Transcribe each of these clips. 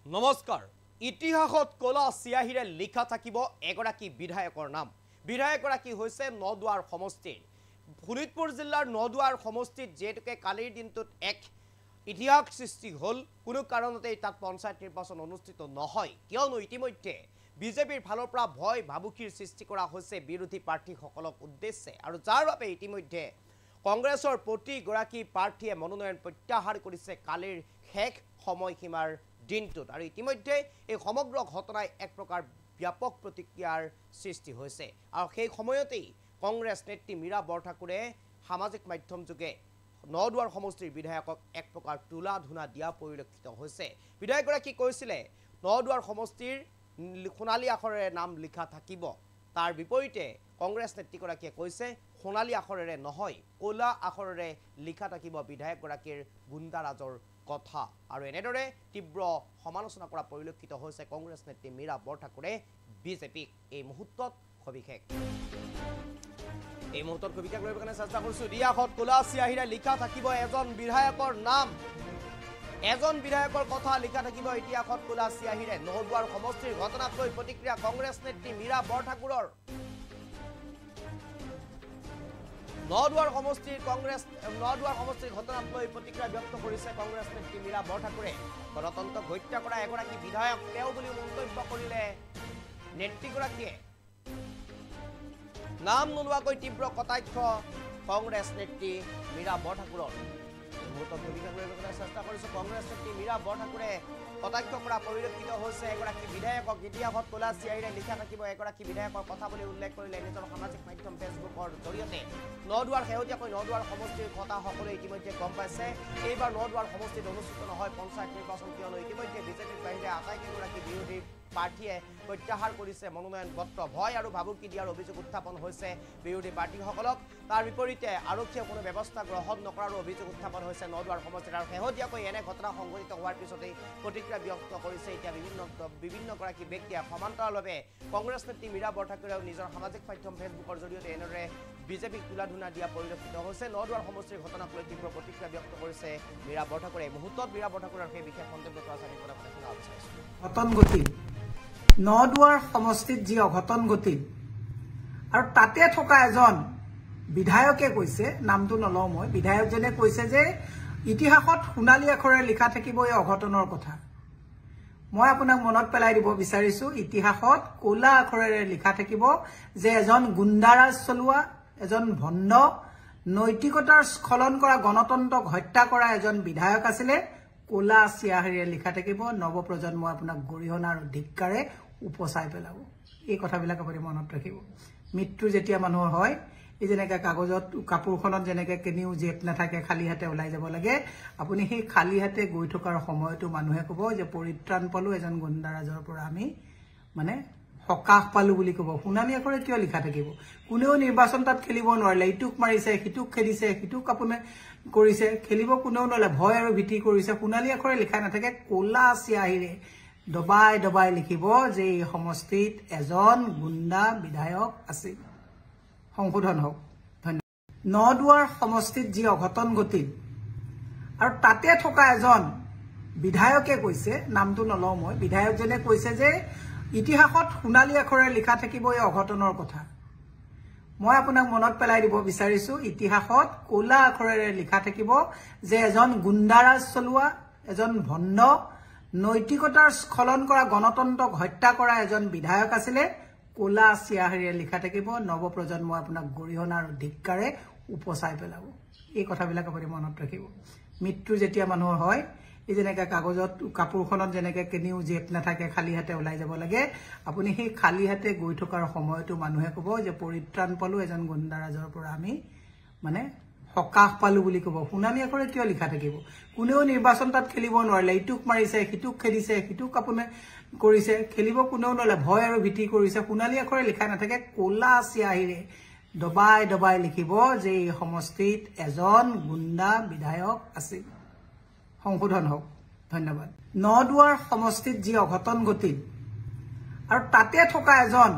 নমস্কাৰ ইতিহাসত কলা চিয়াহিৰে লিখা থাকিব এগৰাকী বিধায়কৰ নাম বিধায়কগৰাকী হৈছে নদুৱাৰ সমষ্টিৰ শোণিতপুৰ জিলাৰ নদুৱাৰ সমষ্টিত যেতুকে কালিৰ দিনটোত এক ইতিহাস সৃষ্টি হল কোনো কাৰণতে তাত পঞ্চায়ত নিৰ্বাচন অনুষ্ঠিত নহয় কিয়নো ইতিমধ্যে বিজেপিৰ ফালৰ পৰা ভয় ভাবুকিৰ সৃষ্টি কৰা হৈছে বিৰোধী প্ৰাৰ্থীসকলক উদ্দেশ্যে আৰু যাৰ বাবে ইতিমধ্যে কংগ্ৰেছৰ প্ৰতিগৰাকী প্ৰাৰ্থীয়ে মনোনয়ন প্ৰত্যাহাৰ কৰিছে কালিৰ শেষ সময়সীমাৰ দিনটোত আৰু ইতিমধ্যে এই সমগ্ৰ ঘটনাই এক প্ৰকাৰ ব্যাপক প্ৰতিক্ৰিয়াৰ সৃষ্টি হৈছে আৰু সেই সময়তেই কংগ্ৰেছ নেত্ৰী মীৰা বৰঠাকুৰে সামাজিক মাধ্যম যোগে নদুৱাৰ সমষ্টিৰ বিধায়কক এক প্ৰকাৰ তুলা ধুনা দিয়া পৰিলক্ষিত হৈছে বিধায়কগৰাকী কৈছিলে নদুৱাৰ সমষ্টিৰ সোণালী আখৰেৰে নাম লিখা থাকিব তাৰ বিপৰীতে কংগ্ৰেছ নেত্ৰীগৰাকীয়ে কৈছে সোণালী আখৰেৰে নহয় কলা আখৰেৰে লিখা থাকিব বিধায়কগৰাকীৰ গুণ্ডাৰাজৰ কথা আৰু এনেদৰে তীব্ৰ সমালোচনা কৰা পৰিলক্ষিত হৈছে কংগ্ৰেছ নেত্ৰী মীৰা বৰঠাকুৰে বিজেপিক এই মুহূৰ্তত সবিশেষ লৈ কাৰণে চেষ্টা কৰিছো ইতিহাসত কলা চিয়াহিৰে লিখা থাকিব এজন বিধায়কৰ নাম এজন বিধায়কৰ কথা লিখা থাকিব ইতিহাসত কলা চিয়াহিৰে নদুৱাৰ সমষ্টিৰ ঘটনাক লৈ প্ৰতিক্ৰিয়া কংগ্ৰেছ নেত্ৰী মীৰা বৰঠাকুৰৰ নদুৱাৰ সমষ্টিৰ ঘটনাক লৈ প্ৰতিক্ৰিয়া ব্যক্ত কৰিছে কংগ্ৰেছ নেত্ৰী মীৰা বৰঠাকুৰে গণতন্ত্ৰক হত্যা কৰা এগৰাকী বিধায়ক তেওঁ বুলি মন্তব্য কৰিলে নেত্ৰীগৰাকীয়ে নাম নোলোৱাকৈ তীব্ৰ কটাক্ষ কংগ্ৰেছ নেত্ৰী মীৰা বৰঠাকুৰৰ চেষ্টা কৰিছে কংগ্ৰেছ নেত্ৰী মীৰা বৰঠাকুৰে কটাক্ষ কৰা পৰিলক্ষিত হৈছে এগৰাকী বিধায়কক ইতিহাসত কলা চিয়াহিৰে লিখা থাকিব এগৰাকী বিধায়কৰ কথা বুলি উল্লেখ কৰিলে নিজৰ সামাজিক মাধ্যম ফেচবুকৰ জৰিয়তে নদুৱাৰ শেহতীয়াকৈ নদুৱাৰ সমষ্টিৰ কথা সকলোৱে ইতিমধ্যে গম পাইছে এইবাৰ নদুৱাৰ সমষ্টিত অনুষ্ঠিত নহয় পঞ্চায়ত নিৰ্বাচন কিয়নো ইতিমধ্যে বিজেপিৰ বাহিৰে আটাইকেইগৰাকী বিৰোধী প্ৰাৰ্থীয়ে প্ৰত্যাহাৰ কৰিছে মনোনয়ন পত্ৰ ভয় আৰু ভাবুকি দিয়াৰ অভিযোগ উত্থাপন হৈছে বিৰোধী প্ৰাৰ্থীসকলক তাৰ বিপৰীতে আৰক্ষীয়ে কোনো ব্যৱস্থা গ্ৰহণ নকৰাৰ অভিযোগ উত্থাপন হৈছে নদুৱাৰ সমষ্টিত আৰু শেহতীয়াকৈ এনে ঘটনা সংঘটিত হোৱাৰ পিছতেই প্ৰতিক্ৰিয়া ব্যক্ত কৰিছে এতিয়া বিভিন্নগৰাকী ব্যক্তিয়ে সমান্তৰালভাৱে কংগ্ৰেছ নেত্ৰী মীৰা বৰঠাকুৰেও নিজৰ সামাজিক মাধ্যম ফেচবুকৰ জৰিয়তে এনেদৰে বিজেপিক তুলা ধুনা দিয়া পৰিলক্ষিত হৈছে নদুৱাৰ সমষ্টিৰ ঘটনাক লৈ তীব্ৰ প্ৰতিক্ৰিয়া ব্যক্ত কৰিছে মীৰা বৰঠাকুৰে এই মুহূৰ্তত মীৰা বৰঠাকুৰৰ সেই বিশেষ মন্তব্য আমি শুনা বিচাৰিছোঁ নদুৱাৰ সমষ্টিত যি অঘটন ঘটিল আৰু তাতে থকা এজন বিধায়কে কৈছে নামটো নলওঁ মই বিধায়কজনে কৈছে যে ইতিহাসত সোণালী আখৰেৰে লিখা থাকিব এই অঘটনৰ কথা মই আপোনাক মনত পেলাই দিব বিচাৰিছো ইতিহাসত কলা আখৰেৰে লিখা থাকিব যে এজন গুণ্ডাৰাজ চলোৱা এজন ভণ্ড নৈতিকতাৰ স্খলন কৰা গণতন্ত্ৰক হত্যা কৰা এজন বিধায়ক আছিলে কলা চিয়াহিৰে লিখা থাকিব নৱপ্ৰজন্মই আপোনাক গৰিহণা আৰু ধিক্কাৰে উপচাই পেলাব এই কথাবিলাক আপুনি মনত ৰাখিব মৃত্যু যেতিয়া মানুহৰ হয় এই যেনেকৈ কাগজত কাপোৰখনত যেনেকৈ কেনিও জেপ নাথাকে খালী হাতে ওলাই যাব লাগে আপুনি সেই খালী হাতে গৈ থকাৰ সময়তো মানুহে ক'ব যে পৰিত্ৰাণ পালো এজন গুণ্ডাৰাজৰ পৰা আমি মানে সকাহ পালো বুলি ক'ব সোণালী আখৰে কিয় লিখা থাকিব কোনেও নিৰ্বাচন তাত খেলিব নোৱাৰিলে ইটোক মাৰিছে সিটোক খেদিছে সিটোক আপুনি কৰিছে খেলিব কোনেও নোৱাৰিলে ভয় আৰু ভীতি কৰিছে সোণালী আখৰে লিখা নাথাকে কলা চিয়াহিৰে দবাই দবাই লিখিব যে এই সমষ্টিত এজন গুণ্ডা বিধায়ক আছিল সংশোধন হওক ধন্যবাদ নদুৱাৰ সমষ্টিত যি অঘটন ঘটিল আৰু তাতে থকা এজন বিধায়কে কৈছে নামটো নলওঁ মই বিধায়কজনে কৈছে যে ইতিহাসত সোণালী আখৰেৰে লিখা থাকিব এই অঘটনৰ কথা মই আপোনাক মনত পেলাই দিব বিচাৰিছো ইতিহাসত কলা আখৰেৰে লিখা থাকিব যে এজন গুণ্ডাৰাজ চলোৱা এজন ভণ্ড নৈতিকতাৰ স্খলন কৰা গণতন্ত্ৰক হত্যা কৰা এজন বিধায়ক আছিলে কলা চিয়াহিৰে লিখা থাকিব নৱপ্ৰজন্মই আপোনাক গৰিহণা আৰু ধিক্কাৰে উপচাই পেলাব এই কথাবিলাক আপুনি মনত ৰাখিব মৃত্যু যেতিয়া মানুহৰ হয় এই যেনেকৈ কাগজত কাপোৰখনত যেনেকৈ কেনিও জেপ নাথাকে খালী হাতে ওলাই যাব লাগে আপুনি সেই খালী হাতে গৈ থকাৰ সময়তো মানুহে ক'ব যে পৰিত্ৰাণ পালো এজন গুণ্ডাৰাজৰ পৰা আমি মানে সকাহ পালো বুলি ক'ব সোণালী আখৰে কিয় লিখা থাকিব কোনেও নিৰ্বাচন তাত খেলিব নোৱাৰিলে ইটোক মাৰিছে সিটোক খেদিছে সিটোক আপুনি কৰিছে খেলিব কোনেও নোৱাৰিলে ভয় আৰু ভীতি কৰিছে সোণালী আখৰে লিখা নাথাকে কলা চিয়াহিৰে দবাই দবাই লিখিব যে এই সমষ্টিত এজন গুণ্ডা বিধায়ক আছিল সংশোধন হওক ধন্যবাদ নদুৱাৰ সমষ্টিত যি অঘটন ঘটিল আৰু তাতে থকা এজন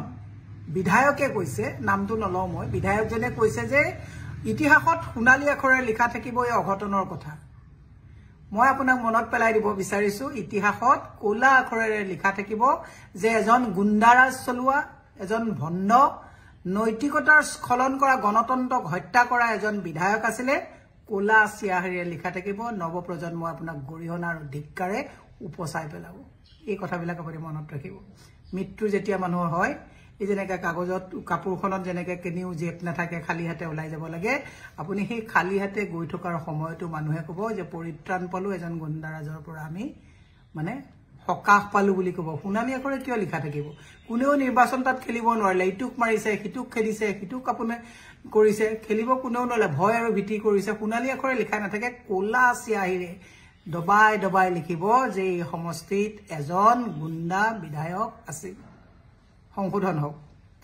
বিধায়কে কৈছে নামটো নলওঁ মই বিধায়কজনে কৈছে যে ইতিহাসত সোণালী আখৰেৰে লিখা থাকিব এই অঘটনৰ কথা মই আপোনাক মনত পেলাই দিব বিচাৰিছো ইতিহাসত কোলা আখৰেৰে লিখা থাকিব যে এজন গুণ্ডাৰাজ চলোৱা এজন ভণ্ড নৈতিকতাৰ স্খলন কৰা গণতন্ত্ৰক হত্যা কৰা এজন বিধায়ক আছিলে কোলা চিয়াহেৰে লিখা থাকিব নৱপ্ৰজন্মই আপোনাক গৰিহণা আৰু ধিক্কাৰে উপচাই পেলাব এই কথাবিলাক আপুনি মনত ৰাখিব মৃত্যু যেতিয়া মানুহৰ হয় এই যেনেকৈ কাগজত কাপোৰখনত যেনেকৈ কেনিও জেপ নাথাকে খালী হাতে ওলাই যাব লাগে আপুনি সেই খালী হাতে গৈ থকাৰ সময়তো মানুহে ক'ব যে পৰিত্ৰাণ পালো এজন গুণ্ডাৰাজৰ পৰা আমি মানে সকাহ পালো বুলি ক'ব সোণালী আখৰে কিয় লিখা থাকিব কোনেও নিৰ্বাচন তাত খেলিব নোৱাৰিলে ইটোক মাৰিছে সিটোক খেদিছে সিটোক আপুনি কৰিছে খেলিব কোনেও নোৱাৰিলে ভয় আৰু ভীতি কৰিছে সোণালী আখৰে লিখা নাথাকে কোলা চিয়াহিৰে দবাই দবাই লিখিব যে এই সমষ্টিত এজন গুণ্ডা বিধায়ক আছিল সংশোধন হোক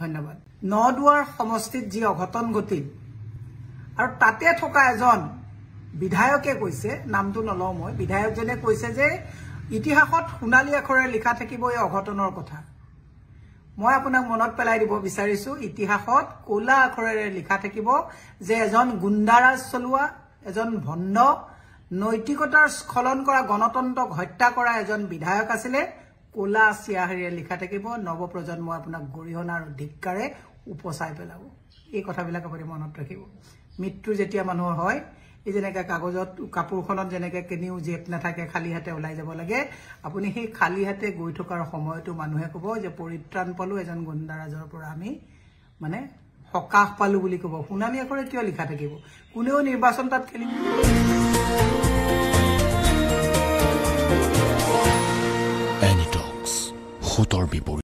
ধন্যবাদ নদুৱাৰ সমষ্টিত যি অঘটন ঘটিল আৰু তাতে থকা এজন বিধায়কে কৈছে নামটো নলওঁ মই বিধায়কজনে কৈছে যে ইতিহাসত সোণালী আখৰেৰে লিখা থাকিব এই অঘটনৰ কথা মই আপোনাক মনত পেলাই দিব বিচাৰিছো ইতিহাসত কোলা আখৰেৰে লিখা থাকিব যে এজন গুণ্ডাৰাজ চলোৱা এজন ভণ্ড নৈতিকতাৰ স্খলন কৰা গণতন্ত্ৰক হত্যা কৰা এজন বিধায়ক আছিলে কোলা চিয়াহেৰে লিখা থাকিব নৱপ্ৰজন্মই আপোনাক গৰিহণা আৰু ধিক্কাৰে উপচাই পেলাব এই কথাবিলাক আপুনি মনত ৰাখিব মৃত্যু যেতিয়া মানুহৰ হয় এই যেনেকৈ কাগজত কাপোৰখনত যেনেকৈ কেনিও জেপ নাথাকে খালী হাতে ওলাই যাব লাগে আপুনি সেই খালী হাতে গৈ থকাৰ সময়তো মানুহে ক'ব যে পৰিত্ৰাণ পালো এজন গুণ্ডাৰাজৰ পৰা আমি মানে সকাহ পালো বুলি ক'ব সোণালী আখৰে কিয় লিখা থাকিব কোনেও নিৰ্বাচন তাত খেলিব Anytalks, Hutor Bibor.